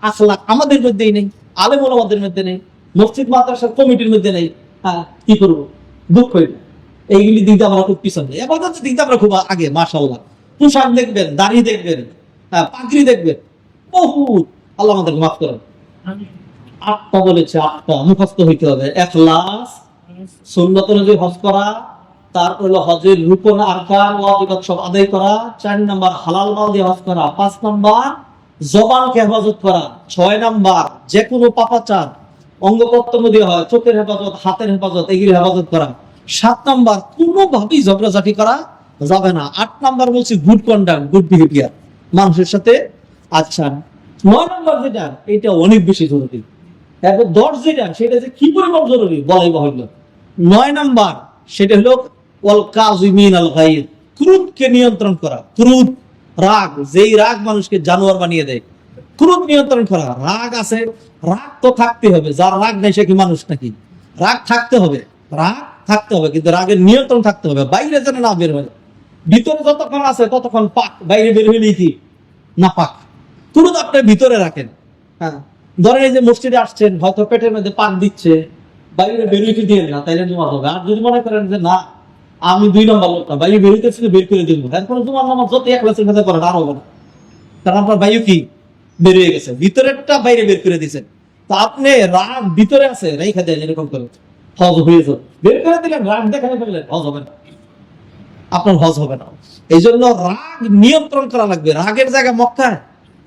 আখলাক আমাদের মধ্যেই নেই, আলেম ওলামাদের মধ্যে নেই, মসজিদ মাদ্রাসার কমিটির মধ্যে নেই, কি করবো? দুঃখ হইল। এইগুলি দিক দিয়ে আমরা খুব পিছনে, এবাদতের দিক দিয়ে আমরা খুব আগে। মাশাআল্লাহ, পোশাক দেখবেন, দাড়ি দেখবেন, পাগড়ি দেখবেন, বহুত। আল্লাহ আমাদের মাফ করেন। 8টা বলেছে, 8টা মুখস্থ হইতে হবে। ইখলাস, সুন্নাত অনুযায়ী হজ করা, তারপর হলো হজের রুকন আরকান ওয়াজিবাত সব আদায় করা। 4 নাম্বার হালাল মাল দিয়ে হজ করা। 5 নাম্বার জবানকে হেফাজত করা। 6 নাম্বার যে কোনো পাপাচার, অঙ্গ প্রত্যঙ্গ দিয়ে হয়, চোখের হেফাজত, হাতের হেফাজত, এগুলি হেফাজত করা। 7 নাম্বার কোনোভাবেই ঝগড়াঝাটি করা যাবে না। 8 নাম্বার বলছি গুড কন্ডাক্ট, গুড বিহেভিয়ার, মানুষের সাথে। আচ্ছা, 9 নাম্বার যেটা, এটা অনেক বেশি জরুরি। এরপর 10 যেটা, সেটা যে কি পরিমাণ জরুরি বলাই বাহুল্য। 9 নাম্বার সেটা হলো ওয়াল কাযিমিন আল গায়জ, ক্রোধকে নিয়ন্ত্রণ করা। ক্রোধ, রাগ, যেই রাগ মানুষকে জানোয়ার বানিয়ে দেয়, ক্রোধ নিয়ন্ত্রণ করা। রাগ আছে, রাগ তো থাকতে হবে, যার রাগ নেই সে কি মানুষ নাকি? রাগ থাকতে হবে, রাগ থাকতে হবে, কিন্তু রাগের নিয়ন্ত্রণ থাকতে হবে, বাইরে যেন না বের হয়। ভিতরে যতক্ষণ আছে ততক্ষণ পাক, বাইরে বের হইলেই কি না পাক। ক্রোধ আপনি ভিতরে রাখেন। ধরেন এই যে মসজিদে আসছেন, হয়তো পেটের মধ্যে পাক দিচ্ছে, বাইরে বেরোইতে দিয়ে না, তাইলে জমা হবে। আর যদি মনে করেন যে না, আমি 2 নম্বর লোক না, বাইরে বেরোইতেছি, বের করে দিব, এখন তোমার নামাজ যত একলাসের মধ্যে করেন আর হবে না, কারণ আপনার বায়ু কি বেরিয়ে গেছে, ভিতরেরটা বাইরে বের করে দিচ্ছেন। তো আপনি রাগ ভিতরে আছে, রেখে দেন এরকম করে, হজ হয়ে যাবে। বের করে দিলেন, রাগ দেখাতে ফেললেন, হজ হবে না, আপনার হজ হবে না। এই জন্য রাগ নিয়ন্ত্রণ করা লাগবে। রাগের জায়গা মক্কায়,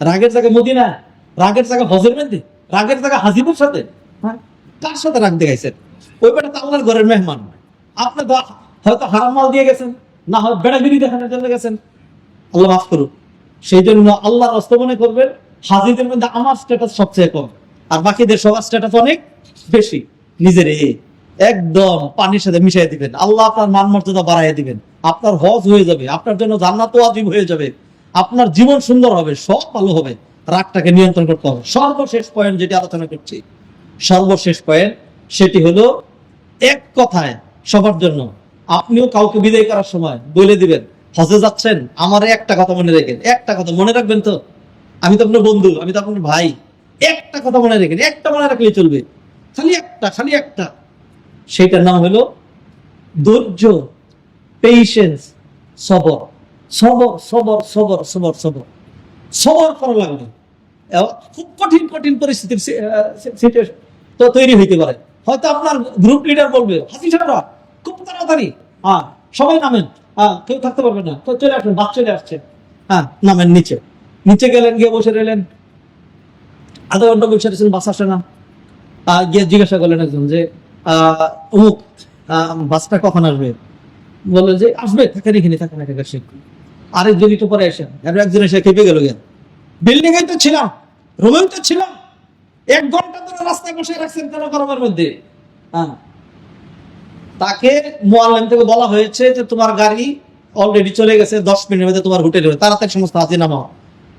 রাগের জায়গা মদিনায়, রাগের জায়গা হজের মধ্যে, রাগের জায়গা হাজিপুর সাথে। কার সাথে রাগ দেখাইছেন? ওই বেটা তো আল্লাহর ঘরের মেহমান। আপনি তো হয়তো হারাম মাল দিয়ে গেছেন, না হয় বেড়াগিরি দেখানোর জন্য গেছেন। আল্লাহ মাফ করুন। সেই জন্য আল্লাহর রাস্তা মনে করবেন, হাজিদের মধ্যে আমার স্ট্যাটাস সবচেয়ে কম, আর বাকিদের সবার স্ট্যাটাস অনেক বেশি। নিজের একদম পানির সাথে মিশিয়ে দিবেন, আল্লাহ আপনার মান মর্যাদা বাড়াইয়া দিবেন, আপনার হজ হয়ে যাবে, আপনার জন্য জান্নাত ওয়াজিব হয়ে যাবে, আপনার জীবন সুন্দর হবে, সব ভালো হবে। রাগটাকে নিয়ন্ত্রণ করতে হবে। সর্বশেষ পয়েন্ট যেটি আলোচনা করছি, সর্বশেষ পয়েন্ট সেটি হলো, এক কথায় সবার জন্য, আপনিও কাউকে বিদায় করার সময় বলে দিবেন, হজে যাচ্ছেন, আমার একটা কথা মনে রেখেন। একটা কথা মনে রাখবেন তো, আমি তো আপনার বন্ধু, আমি তো আপনার ভাই। একটা কথা মনে রেখেন, একটা মনে রাখলেই চলবে, খালি একটা, খালি একটা। সেইটার নাম হলো ধৈর্য, পেশেন্স, সবর। সবর, সবর, সবর, সবর, সবর, সবর করা লাগবে। খুব কঠিন কঠিন পরিস্থিতির সিচুয়েশন তো তৈরি হইতে পারে। হয়তো আপনার গ্রুপ লিডার বলবে, হাসি সাহেবরা খুব তাড়াতাড়ি সবাই নামেন, কেউ থাকতে পারবে না, তো চলে আসবেন, বাস চলে আসছে, নামেন। নিচে নিচে গেলেন, গিয়ে বসে রইলেন, আধা ঘন্টা বসে রয়েছেন, বাস আসে না। গিয়ে জিজ্ঞাসা করলেন একজন যে অমুক বাসটা কখন আসবে? বললেন যে আসবে, থাকেন এখানে, থাকেন এখানে। আরেকজন একটু পরে এসে, একজন এসে খেপে গেল, গেল বিল্ডিং এ তো ছিলাম, রুমেও তো ছিলাম, 1 ঘন্টা ধরে রাস্তায় বসে রাখছেন কেন গরমের মধ্যে? তাকে মুআল্লিম থেকে বলা হয়েছে যে তোমার গাড়ি অলরেডি চলে গেছে, 10 মিনিটের মধ্যে তোমার হোটেলে, তাড়াতাড়ি সমস্ত হাজির নামাও।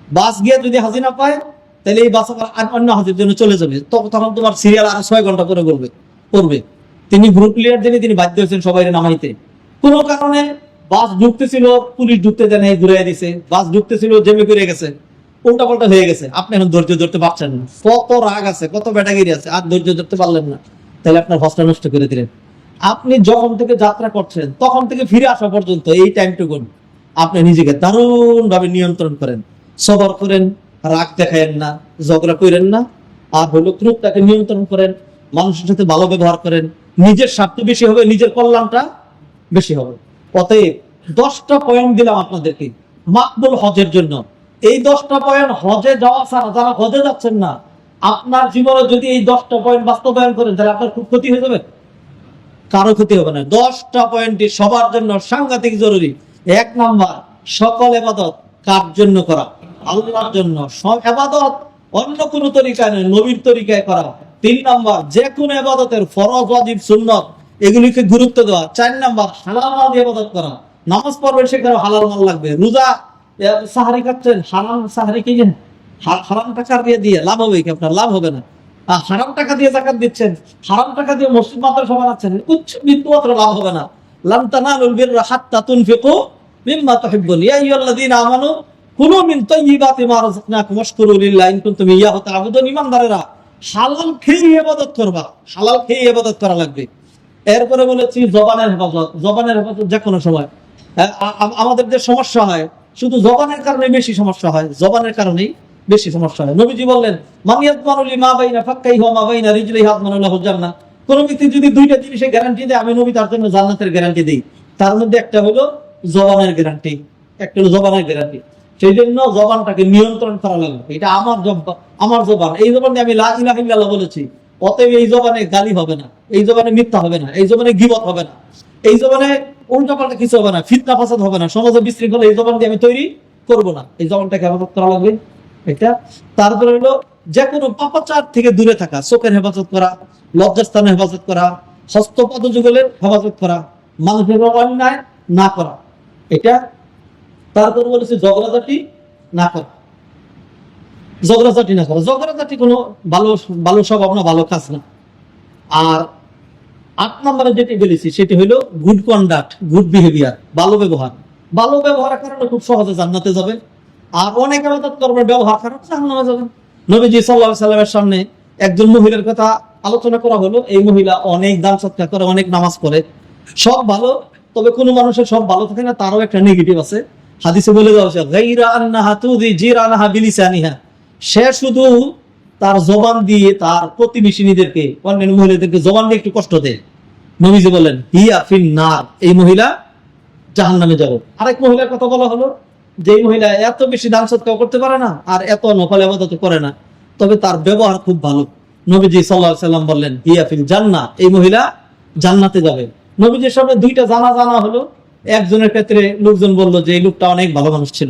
বাস গিয়ে যদি হাজির না পায়, তাহলে এই বাস আবার অন্য হাজির জন্য চলে যাবে, তখন তোমার সিরিয়াল আরো 6 ঘন্টা পরে পড়বে। তিনি গ্রুপ লিডার যিনি, তিনি বাধ্য হয়েছেন সবাই নামাইতে। কোনো কারণে বাস ঢুকতেছিল, পুলিশ ঢুকতে দেয় নাই, ঘুরে দিছে। বাস ঢুকতেছিল, জেমে করে গেছে, উল্টা পাল্টা হয়ে গেছে। আপনি এখন ধৈর্য ধরতে পারছেন না, কত রাগ আছে, কত ব্যাটাগিরি আছে, আর ধৈর্য ধরতে পারলেন না, তাহলে আপনার হজটা নষ্ট করে দিলেন। আপনি যখন থেকে যাত্রা করছেন তখন থেকে ফিরে আসা পর্যন্ত এই টাইমটুকুন আপনি নিজেকে দারুণ ভাবে নিয়ন্ত্রণ করেন, সবর করেন, রাগ দেখায়েন না, ঝগড়া করেন না, আর হলো ক্রোধটাকে নিয়ন্ত্রণ করেন, মানুষের সাথে ভালো ব্যবহার করেন, নিজের স্বার্থ বেশি হবে, নিজের কল্যাণটা বেশি হবে। অতএব 10টা পয়েন্ট দিলাম আপনাদেরকে মাকবুল হজের জন্য। এই 10টা পয়েন্ট হজে যাওয়া ছাড়া, যারা হজে যাচ্ছেন না, আপনার জীবনে যদি এই 10টা পয়েন্ট বাস্তবায়ন করেন তাহলে আপনার খুব ক্ষতি হয়ে যাবে, কারো ক্ষতি হবে না। 10টা পয়েন্টই সবার জন্য সাংঘাতিক জরুরি। 1 নাম্বার, সকল ইবাদত কার জন্য করা? আল্লাহর জন্য। সব ইবাদত অন্য কোন তরিকায় নয়, নবীর তরিকায় করা। 3 নাম্বার, যে কোনো ইবাদতের ফরজ, ওয়াজিব, সুন্নাত এগুলিকে গুরুত্ব দেওয়া। 4 নাম্বার, হালাল মাল দিয়ে ইবাদত করা। নামাজ পড়বেন, সেখানে হালাল মাল লাগবে। রোজা, সাহারি খাচ্ছেন, হারাম সাহারি কি হারাম টাকা দিয়ে লাভ হবে কি? আপনার লাভ হবে না। হারাম টাকা দিয়ে যাকাত দিচ্ছেন, হারাম টাকা দিয়ে মসজিদ মাদ্রাসা বানাচ্ছেন, উচ্চ বিন্দু মাত্র লাভ হবে না। লান তানালুল বিররা হাত্তা তুনফিকু মিম্মা তুহিব্বুন, ইয়া আইয়ুহাল্লাযীনা আমানু কুলু মিন তাইয়্যিবাতি মা রাযাকনাকুম ওয়াশকুরু লিল্লাহি ইন কুনতুম ইয়্যাহু তা'বুদুন। ইমানদারেরা হালাল খেয়ে ইবাদত করবা, হালাল খেয়ে ইবাদত করা লাগবে। এরপরে বলেছি জবানের হেফাজত। জবানের হেফাজত যে কোনো সময়। আমাদের যে সমস্যা হয়, শুধু জবানের কারণে বেশি সমস্যা হয়, জবানের কারণেই বেশি সমস্যা হয়। নবীজি বললেন, মান ইয়াদমানু লিমা বাইনা ফাক্কাইহি ওয়া মা বাইনা রিজলিহি ইয়াদমানু লাহু জান্নাহ। কোন ব্যক্তি যদি 2টা জিনিসের গ্যারান্টি দেয়, আমি নবী তার জন্য জান্নাতের গ্যারান্টি দেই। তার মধ্যে একটা হলো জবানের গ্যারান্টি, একটা হলো জবানের গ্যারান্টি। সেই জন্য জবানটাকে নিয়ন্ত্রণ করা লাগবে। এটা আমার জবান, এই জবান দিয়ে আমি লা ইলাহা ইল্লাল্লাহ বলেছি। অতএব এই জবানে গালি হবে না, এই জবানে মিথ্যা হবে না, এই জবানে গীবত হবে না, এই জবানে উল্টাপাল্টা কিছু হবে না, ফিতনা ফাসাদ হবে না, সমাজে বিশৃঙ্খলা এই জবান দিয়ে আমি তৈরি করব না। এই জবানটাকে হেফাজত করা লাগবে এটা। তারপরে হলো যে কোনো পাপাচার থেকে দূরে থাকা, চোখের হেফাজত করা, লজ্জাস্থানের হেফাজত করা, হস্তপদ যুগলের হেফাজত করা, মানুষের অন্যায় না করা, এটা। তারপরে বলেছে ঝগড়াঝাটি না করা, ঝগড়াঝাটি না করা। ঝগড়াঝাটি কোনো ভালো স্বভাব না, ভালো কাজ না। আর 8 নম্বরে যেটি বলেছি সেটি হলো গুড কন্ডাক্ট, গুড বিহেভিয়ার, ভালো ব্যবহার। ভালো ব্যবহারের কারণে খুব সহজে জান্নাতে যাবে। আর অনেক ইবাদত করবে, ব্যবহার খারাপ, জাহান্নামে যাবেন। নবীজি সাল্লাল্লাহু আলাইহি সাল্লামের সামনে একজন মহিলার কথা আলোচনা করা হলো। এই মহিলা অনেক দান সৎকার করে, অনেক নামাজ পড়ে, সব ভালো। তবে কোন মানুষের সব ভালো থাকে না, তারও একটা নেগেটিভ আছে। হাদিসে বলে দেওয়া হয়েছে, গায়রা আন্নাহা তুযি জিরানাহা বিলিসানিহা। সে শুধু তার জবান দিয়ে তার প্রতিবেশীদেরকে, অন্যান্য মহিলাদেরকে জবান দিয়ে একটু কষ্ট দেয়। নবীজি বলেন, হিয়া ফিন নার, এই মহিলা জাহান্নামে যাবে। আরেক মহিলার কথা বলা হলো, যে মহিলা এত বেশি দান সৎকার করতে পারে না, আর এত নফল ইবাদত করে না, তবে তার ব্যবহার খুব ভালো। নবীজি সাল্লাল্লাহু আলাইহি সাল্লাম বললেন, হিয়া ফিল জান্নাহ, এই মহিলা জান্নাতে যাবে। নবীজির সামনে 2টা জানা হলো। একজনের ক্ষেত্রে লোকজন বলল যে এই লোকটা অনেক ভালো মানুষ ছিল,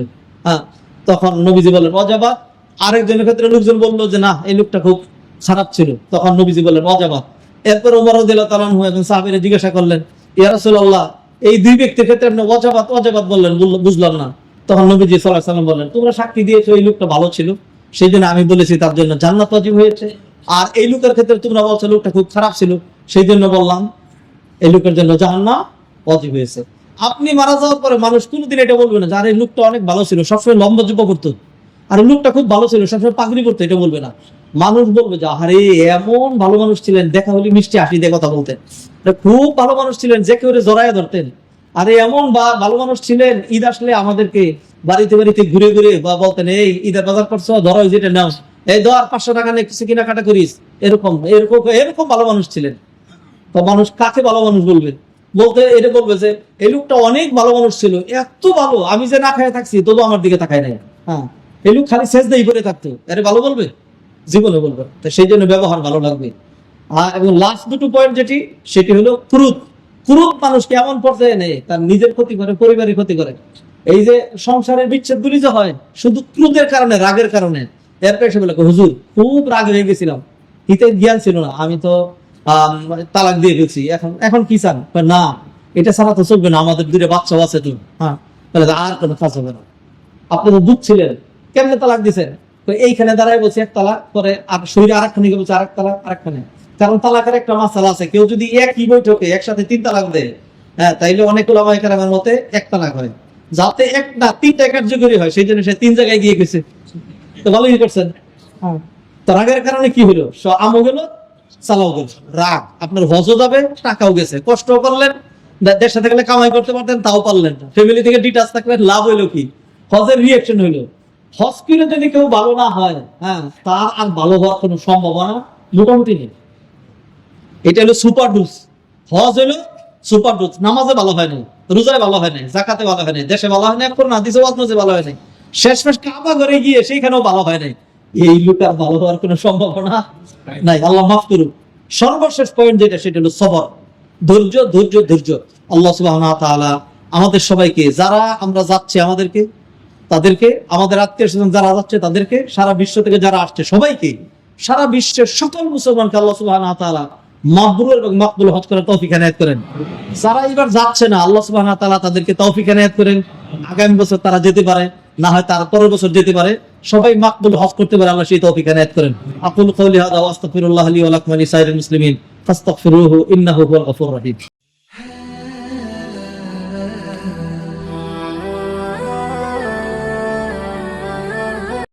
তখন নবীজি বললেন অজাবাত। আরেকজনের ক্ষেত্রে লোকজন বললো যে না, এই লোকটা খুব খারাপ ছিল, তখন নবীজি বললেন অজাবাত। এরপর ওমর রাদিয়াল্লাহু তাআলা আনহু এবং সাহাবীরা জিজ্ঞাসা করলেন, ইয়া রাসূলুল্লাহ, এই 2 ব্যক্তির ক্ষেত্রে আপনি অজাবাত বললেন, বুঝলাম না। তখন নবীজি সাল্লাল্লাহু আলাইহি ওয়াসাল্লাম বললেন, তোমরা সাক্ষী দিয়েছো এই লোকটা ভালো ছিল, সেই জন্য আমি বলেছি তার জন্য জান্নাত ওয়াজিব হয়েছে। আর এই লোকের ক্ষেত্রে তোমরা বলছো লোকটা খুব খারাপ ছিল, সেই জন্য বললাম এই লোকের জন্য জাহান্নাম ওয়াজিব হয়েছে। আপনি মারা যাওয়ার পরে মানুষ কোনোদিন এটা বলবে না যে আরে এই লোকটা অনেক ভালো ছিল, সবসময় লম্বা জুব্বা পরতো, আর এই লোকটা খুব ভালো ছিল, সবসময় পাগড়ি পরতো, এটা বলবে না। মানুষ বলবে যে আরে এমন ভালো মানুষ ছিলেন, দেখা হলে মিষ্টি হাসি দিয়ে কথা বলতেন, খুব ভালো মানুষ ছিলেন, যে কেউ জড়ায় ধরতেন। আরে এমন ভালো মানুষ ছিলেন, ঈদ আসলে আমাদেরকে বাড়িতে ঘুরে বা বলতেন, এই ঈদের বাজার করছো, ধরো যেটা নাও, এই ধর 500 টাকা নিয়ে কিছু কেনাকাটা করিস। এরকম ভালো মানুষ ছিলেন। তো মানুষ কাকে ভালো মানুষ বলবে? এটা বলবে যে এই লোকটা অনেক ভালো মানুষ ছিল, এত ভালো, আমি যে না খায় থাকছি তবু আমার দিকে তাকায় নাই। এই লোক খালি সেজদাই করে থাকতো, আরে ভালো বলবে? জীবনে বলবে। তো সেই জন্য ব্যবহার ভালো লাগবে। এবং লাস্ট 2 পয়েন্ট সেটি হলো ক্রোধ। মানুষকে এমন পর্যায়ে নেই, তার নিজের ক্ষতি করে, পরিবারের ক্ষতি করে। এই যে সংসারের বিচ্ছেদগুলি যে হয় শুধু ক্রোধের কারণে, রাগের কারণে। এরপর এসে বলে, হুজুর খুব রাগ হয়ে গেছিলাম, হিতের জ্ঞান ছিল না, আমি তো তালাক দিয়ে গেছি, এখন কি চান? না, এটা ছাড়া তো চলবে না, আমাদের 2টা বাচ্চাও আছে তো। আর কোনো কাজ হবে না। আপনি তো দুধ ছিলেন, কেমনে তালাক দিচ্ছেন? এইখানে দাঁড়ায় বলছে 1 তালাক, পরে আর শরীরে আরেকখানে বলছে আরেক তালাক, আরেকখানে। কারণ তালাকের একটা মাসালা আছে, কেউ যদি একই বৈঠকে একসাথে 3 তালাক দেয়, হ্যাঁ, তাইলে অনেক ওলামায়ে কেরামের মতে একটা না হয়, যাতে একটা 3টা কার্যকরী হয় সেই জন্য সে 3 জায়গায় গিয়ে গেছে। তো ভালোই করছেন। তো রাগের কারণে কি হলো? আমও গেল, চালাও গেল। রাগ, আপনার হজও যাবে, টাকাও গেছে, কষ্টও করলেন, দেশে থাকলে কামাই করতে পারতেন, তাও পারলেন না। ফ্যামিলি থেকে ডিটাচ থাকলেন, লাভ হইলো কি? হজের রিয়েকশন হইলো। হজ করে যদি কেউ ভালো না হয়, হ্যাঁ, তার আর ভালো হওয়ার কোনো সম্ভাবনা মোটামুটি নেই। এটা হলো সুপার ডোজ। হজ হলো সুপার ডোজ। নামাজে ভালো হয় নাই, রোজায় ভালো হয় নাই, জাকাতে ভালো হয় নাই, দেশে ভালো হয় নাই, কোরআন হাদিসে ওয়াজে ভালো হয় নাই, শেষমেশ কাবা ঘরে গিয়ে সেইখানেও ভালো হয় নাই। এই লোকের ভালো হওয়ার কোনো সম্ভাবনা নাই, আল্লাহ মাফ করুন। সর্বশেষ পয়েন্ট যেটা, সেটা হলো সবর, ধৈর্য, ধৈর্য, ধৈর্য। আল্লাহ সুবহানাহু ওয়া তাআলা আমাদের সবাইকে, যারা আমরা যাচ্ছি আমাদেরকে, তাদেরকে, আমাদের আত্মীয়স্বজন যারা যাচ্ছে তাদেরকে, সারা বিশ্ব থেকে যারা আসছে সবাইকে, সারা বিশ্বের সকল মুসলমানকে আল্লাহ সুবহানাহু ওয়া তাআলা মাবরুর এবং মাকবুল হজ করার তৌফিক এনায়েত করেন। যারা এবার যাচ্ছে না, আল্লাহ সুবহানাহু ওয়া তাআলা তাদেরকে তৌফিক এনায়েত করেন, আগামী বছর তারা যেতে পারে, না হয় তার পরের বছর যেতে পারে, সবাই মাকবুল হজ করতে পারে, আল্লাহ সেই তৌফিক এনায়েত করেন। আকুলু কওলি হাযা ওয়া আস্তাগফিরুল্লাহ লি ওয়া লাকুম ওয়া লিসাইরিল মুসলিমিন ফাস্তাগফিরুহু ইন্নাহু হুয়াল গফুরুর রহিম।